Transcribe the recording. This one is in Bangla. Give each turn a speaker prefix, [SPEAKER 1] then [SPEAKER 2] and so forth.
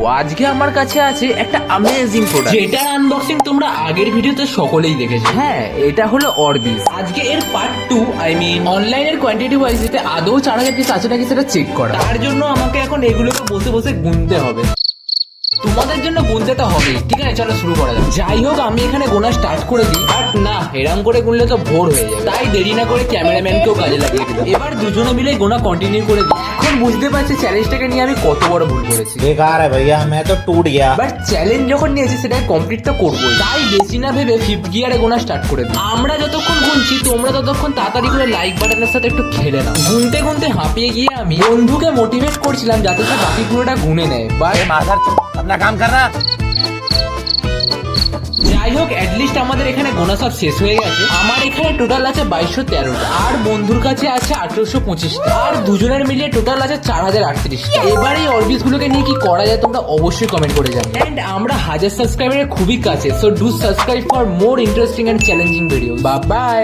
[SPEAKER 1] আজকে আমার কাছে আছে একটা অ্যামেজিং প্রোডাক্ট, যেটার আনবক্সিং তোমরা আগের ভিডিওতে সকলেই দেখেছো। হ্যাঁ, এটা হলো অরবিস। আজকে এর পার্ট 2, অনলাইনের কোয়ান্টিটি ওয়াইজ এতে আদৌ 4000 পিস আছে নাকি সেটা চেক করা। তার জন্য আমাকে এখন এগুলোকে বসে বসে গুনতে হবে। তোমাদের জন্য গুনতে তো হবে, ঠিক আছে? চলো শুরু করা যাক। যাই হোক, আমি এখানে গোনা স্টার্ট করে দিই, বাট না, এরম করে গুনলে তো ভোর হয়ে যাবে, তাই দেরি না করে ক্যামেরাম্যানকেও কাজে লাগিয়ে দিলাম। এবার দুজনে মিলে গোনা কন্টিনিউ করে দিই। এখন বুঝতে পারছি চ্যালেঞ্জটাকে নিয়ে আমি কত বড় ভুল করেছি।
[SPEAKER 2] बेकार है भैया, मैं तो टूट गया।
[SPEAKER 1] বাট চ্যালেঞ্জ যখন নিয়েছি সেটাকে কমপ্লিট তো করবোই, তাই বেশি না ভেবে 5th গিয়ারে গোনা স্টার্ট করে দিই। আমরা যতক্ষণ গুনছি তোমরা ততক্ষণ তাড়াতাড়ি করে লাইক বাটনের সাথে একটু খেলে নাও। গুনতে গুনতে হাঁপিয়ে গিয়ে আমি বন্ধুকে মোটিভেট করছিলাম যাতে সে বাকি পুরোটা গুনে নেয়, বাট
[SPEAKER 2] माधर अपना काम कर रहा।
[SPEAKER 1] যাই হোক, অ্যাটলিস্ট আমাদের এখানে গোনা সব শেষ হয়ে গেছে। আমার এখানে টোটাল আছে 2213টা, আর বন্ধুর কাছে আছে 1825টা, আর দুজনের মিলিয়ে টোটাল আছে 4038টা। এবার এই অরবিস গুলোকে নিয়ে কি করা যায় তোমরা অবশ্যই কমেন্ট করে জানাও। এন্ড আমরা 1000 সাবস্ক্রাইবারের খুবই কাছে, so do subscribe for more interesting and challenging video. Bye by.